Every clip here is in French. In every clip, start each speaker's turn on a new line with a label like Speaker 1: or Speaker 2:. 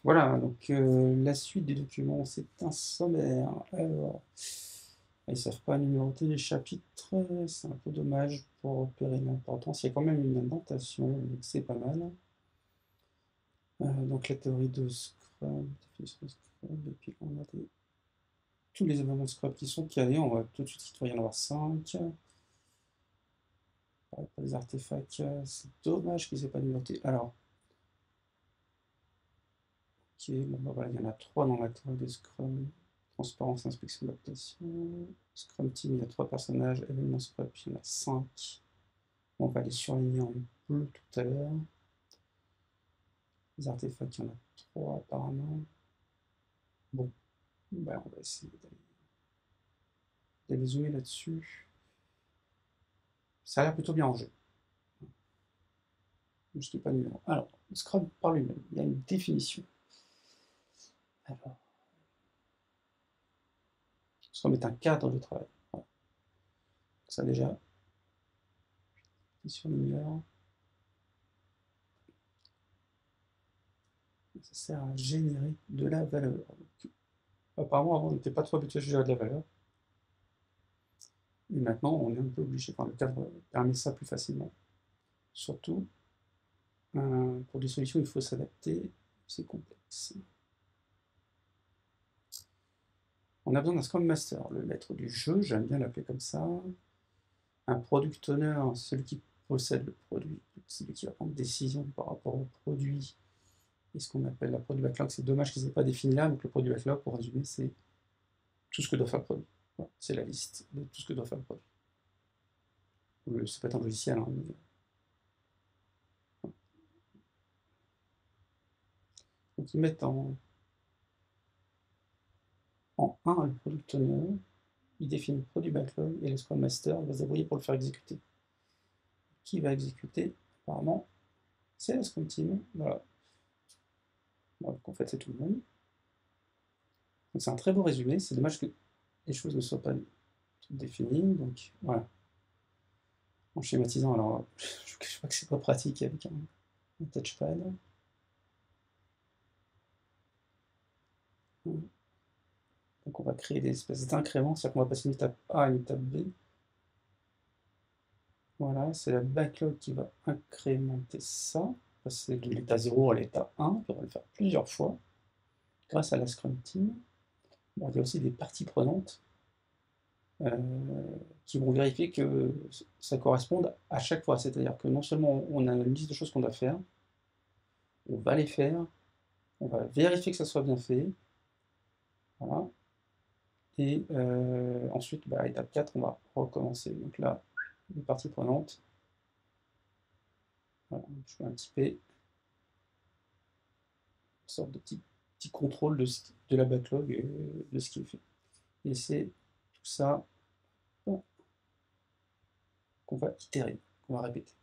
Speaker 1: Voilà, donc la suite du document, c'est un sommaire. Alors, ils savent pas numéroter les chapitres, c'est un peu dommage pour repérer l'importance. Il y a quand même une indentation, donc c'est pas mal. Donc la théorie de Scrum, définition de Scrum, et puis on a tous les éléments de Scrum qui sont calés. On va tout de suite, il doit y en avoir 5. Pour les artefacts, c'est dommage qu'ils aient pas numéroté. Alors, ok, bon, bah voilà, il y en a 3 dans la théorie de Scrum. Transparence, inspection, adaptation. Scrum Team, il y a 3 personnages. Événement Scrum, il y en a 5. On va les surligner en bleu tout à l'heure. Les artefacts, il y en a 3 apparemment. Bon, bah, on va essayer d'aller zoomer là-dessus. Ça a l'air plutôt bien rangé. Juste pas de numéro. Alors, Scrum par lui-même, il y a une définition. Alors, Scrum est un cadre de travail. Voilà. Ça déjà, sur numéro. Ça sert à générer de la valeur. Donc, apparemment, avant, on n'était pas trop habitué à générer de la valeur. Et maintenant, on est un peu obligé. Enfin, le cadre permet ça plus facilement. Surtout, pour des solutions, il faut s'adapter. C'est complexe. On a besoin d'un Scrum Master, le maître du jeu, j'aime bien l'appeler comme ça. Un Product Owner, celui qui possède le produit, celui qui va prendre décision par rapport au produit. Et ce qu'on appelle la produit backlog, c'est dommage qu'ils n'aient pas défini là, donc le produit backlog, pour résumer, c'est tout ce que doit faire le produit. Voilà, c'est la liste de tout ce que doit faire le produit. Ça peut être un logiciel, hein, mais... Donc ils mettent en 1 le Product Owner, ils définissent le produit backlog, et le Scrum Master va se débrouiller pour le faire exécuter. Qui va exécuter? Apparemment, c'est la Scrum Team. Voilà. Donc en fait, c'est tout le monde. Donc c'est un très beau résumé. C'est dommage que les choses ne soient pas toutes définies. Donc voilà. En schématisant, alors je crois que c'est pas pratique avec un touchpad. Donc on va créer des espèces d'incréments, c'est-à-dire qu'on va passer une étape A à une étape B. Voilà, c'est la backlog qui va incrémenter ça, passer de l'état 0 à l'état 1, on va le faire plusieurs fois, grâce à la Scrum Team. Bon, il y a aussi des parties prenantes qui vont vérifier que ça corresponde à chaque fois. C'est-à-dire que non seulement on a une liste de choses qu'on doit faire, on va les faire, on va vérifier que ça soit bien fait, voilà. Et ensuite, bah, étape 4, on va recommencer. Donc là, les parties prenantes, voilà, je fais un petit P, une sorte de petit contrôle de la backlog et de ce qui est fait. Et c'est tout ça qu'on va itérer, qu'on va répéter.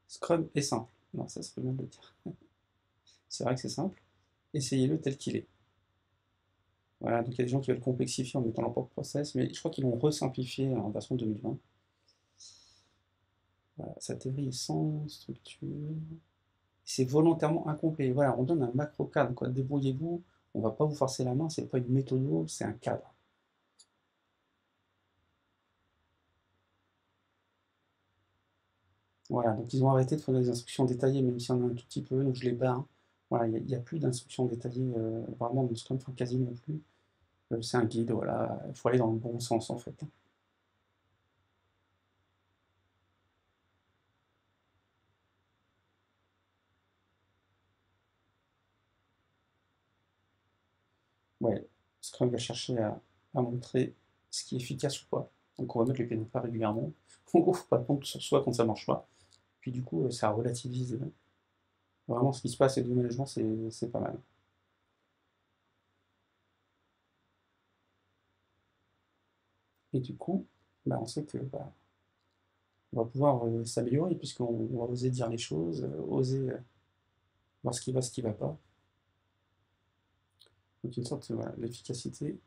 Speaker 1: Scrum est simple. Non, ça serait bien de le dire. C'est vrai que c'est simple. Essayez-le tel qu'il est. Voilà, donc il y a des gens qui veulent complexifier en mettant leur propre process, mais je crois qu'ils l'ont resimplifié en version 2020. Voilà, sa théorie est sans structure. C'est volontairement incomplet. Voilà, on donne un macro cadre, quoi. Débrouillez-vous, on va pas vous forcer la main, c'est pas une méthode, c'est un cadre. Voilà, donc ils ont arrêté de fournir des instructions détaillées, même si on en a un tout petit peu, donc je les bats. Hein. Voilà, il n'y a, plus d'instructions détaillées, vraiment dans le Scrum, enfin quasi non plus. C'est un guide, voilà, il faut aller dans le bon sens en fait. Ouais, Scrum va chercher à montrer ce qui est efficace ou pas. Donc on va mettre le pied pas régulièrement. En gros, faut pas prendre sur soi quand ça marche pas. Puis du coup, ça relativise vraiment ce qui se passe et du management, c'est pas mal. Et du coup, bah, on sait que bah, on va pouvoir s'améliorer puisqu'on va oser dire les choses, oser voir ce qui va pas. Donc une sorte, voilà, l'efficacité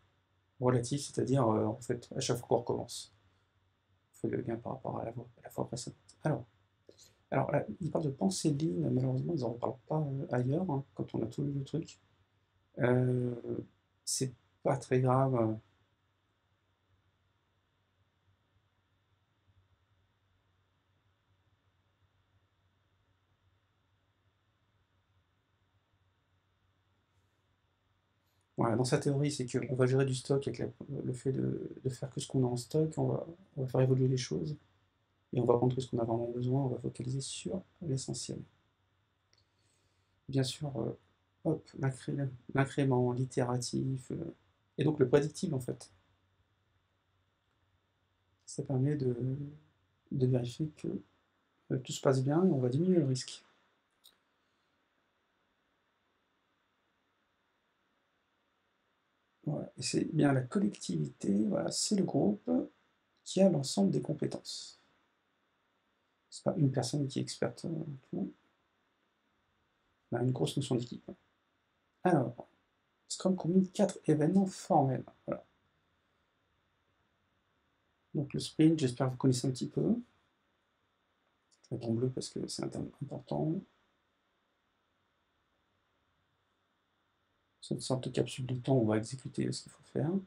Speaker 1: relative, c'est-à-dire en fait à chaque fois qu'on recommence. fait le lien par rapport à la fois précédente. Alors là, il parle de pensée ligne, malheureusement, ils n'en parlent pas ailleurs, hein, quand on a tout lu le truc. C'est pas très grave. Voilà, dans sa théorie, c'est qu'on va gérer du stock avec le fait de faire que ce qu'on a en stock, on va faire évoluer les choses, et on va prendre que ce qu'on a vraiment besoin, on va focaliser sur l'essentiel. Bien sûr, hop, l'incrément, l'itératif, et donc le prédictible en fait. Ça permet de vérifier que tout se passe bien et on va diminuer le risque. Voilà. Et c'est bien la collectivité, voilà, c'est le groupe qui a l'ensemble des compétences. C'est pas une personne qui est experte en tout. On a une grosse notion d'équipe. Alors, Scrum combine 4 événements formels. Voilà. Donc le sprint, j'espère que vous connaissez un petit peu. Je vais mettre en bleu parce que c'est un terme important. C'est une sorte de capsule de temps où on va exécuter ce qu'il faut faire. On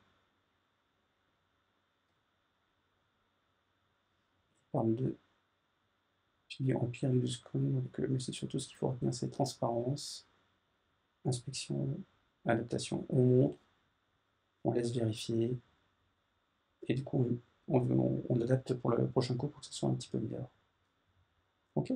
Speaker 1: parle de pilier empirique du Scrum, donc, mais c'est surtout ce qu'il faut retenir, c'est transparence, inspection, adaptation. On montre, on laisse vérifier, et du coup on adapte pour le prochain coup pour que ce soit un petit peu meilleur. Ok.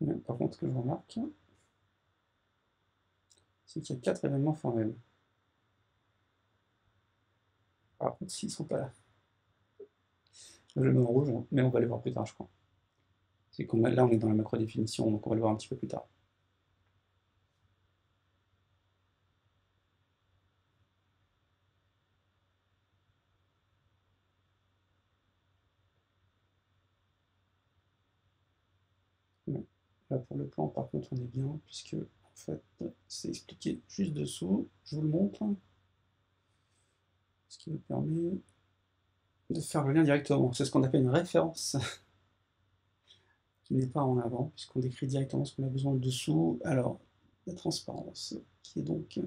Speaker 1: Mais par contre, ce que je remarque, c'est qu'il y a 4 événements formels. Par contre, s'ils ne sont pas là, je le mets en rouge, mais on va les voir plus tard, je crois. C'est qu'on là, on est dans la macro définition, donc on va le voir un petit peu plus tard. Ouais. Là, pour le plan, par contre, on est bien, puisque, en fait, c'est expliqué juste dessous. Je vous le montre. Ce qui nous permet de faire le lien directement. C'est ce qu'on appelle une référence, qui n'est pas en avant, puisqu'on décrit directement ce qu'on a besoin dessous. Alors, la transparence, qui est donc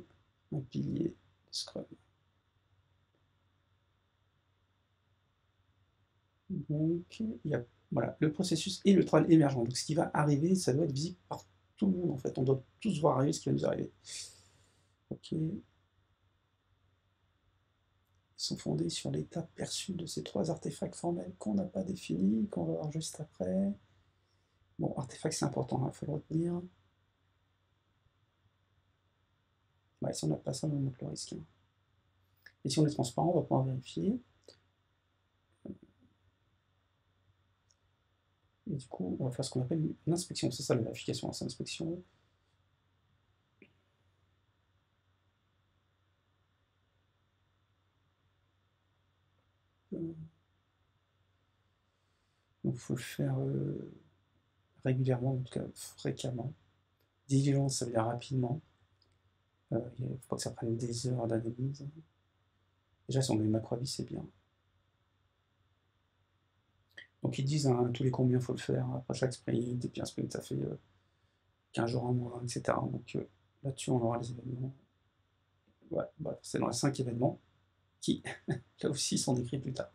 Speaker 1: un pilier de Scrum. Donc, il y a voilà, le processus et le travail émergent. Donc, ce qui va arriver, ça doit être visible par tout le monde, en fait. On doit tous voir arriver ce qui va nous arriver. Ok. Ils sont fondés sur l'état perçu de ces 3 artefacts formels qu'on n'a pas définis, qu'on va voir juste après. Bon, artefact, c'est important, il faut le retenir. Ouais, si on n'a pas ça, on monte le risque. Et si on est transparent, on va pouvoir vérifier. Et du coup, on va faire ce qu'on appelle une inspection. C'est ça la vérification, c'est l'inspection. Donc, il faut le faire régulièrement, en tout cas fréquemment. Diligence, ça veut dire rapidement. Il ne faut pas que ça prenne des heures d'analyse. Déjà, si on met une macro-avis, c'est bien. Donc, ils disent hein, tous les combien il faut le faire après chaque sprint, et puis un sprint, ça fait 15 jours, un mois, etc. Donc, là-dessus, on aura les événements. Ouais, bah, c'est dans les 5 événements qui, là aussi, sont décrits plus tard.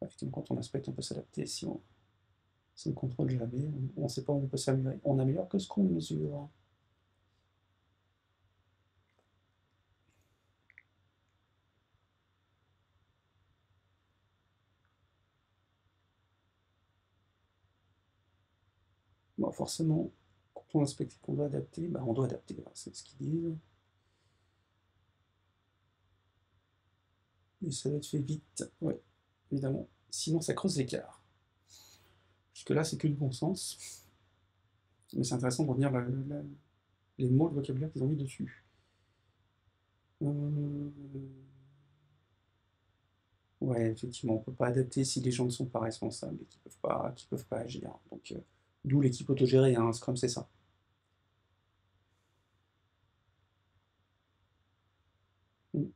Speaker 1: Effectivement, quand on inspecte, on peut s'adapter. Si on ne contrôle jamais, on ne sait pas où on peut s'améliorer. On améliore que ce qu'on mesure. Bon, forcément, quand on inspecte et qu'on doit adapter, bah, on doit adapter. C'est ce qu'ils disent. Et ça doit être fait vite, ouais, évidemment. Sinon, ça creuse l'écart. Jusque-là, c'est que du bon sens. Mais c'est intéressant de retenir les mots, le vocabulaire qu'ils ont mis dessus. Euh, Ouais, effectivement, on peut pas adapter si les gens ne sont pas responsables et qui peuvent pas agir. Donc, d'où l'équipe autogérée, hein, Scrum, c'est ça. Mm.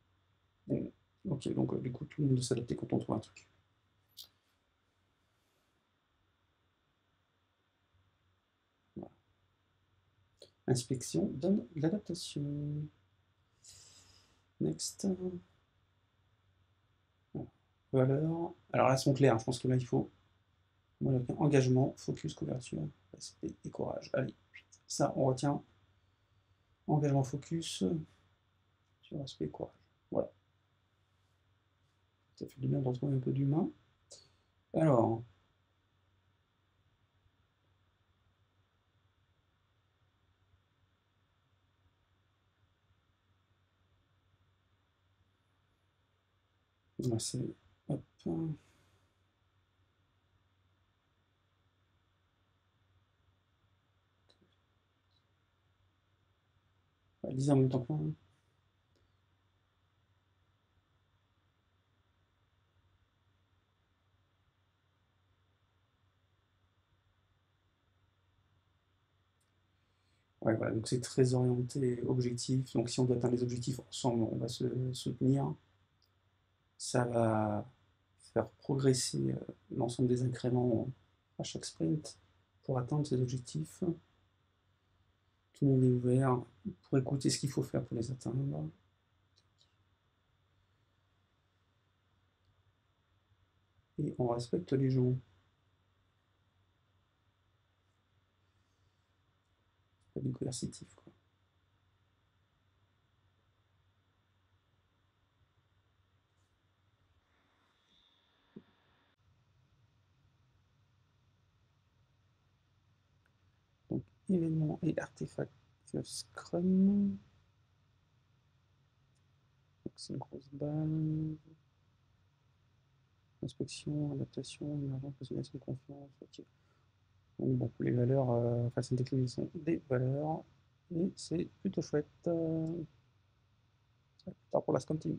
Speaker 1: Mm. Ok, donc du coup, tout le monde doit s'adapter quand on trouve un truc. Voilà. Inspection donne l'adaptation. Next. Voilà. Valeur. Alors là, elles sont claires. Je pense que là, il faut engagement, focus, couverture, respect et courage. Allez, ça, on retient. Engagement, focus, sur respect et courage. Voilà. Ça fait du bien de retrouver un peu d'humain. Alors, c'est. Hop. Lisez en même temps que moi. Ouais, voilà, donc c'est très orienté objectif. Donc si on doit atteindre les objectifs ensemble, on va se soutenir. Ça va faire progresser l'ensemble des incréments à chaque sprint pour atteindre ces objectifs. Tout le monde est ouvert pour écouter ce qu'il faut faire pour les atteindre. Et on respecte les gens. Pas du coercitif, quoi. Donc événements et artefacts Scrum. Donc c'est une grosse balle. Inspection, adaptation, émergence, conciliation, confiance. Ok. Donc bon, les valeurs, façon de décliner sont des valeurs. Et c'est plutôt chouette. Plus tard pour la Scrum Team.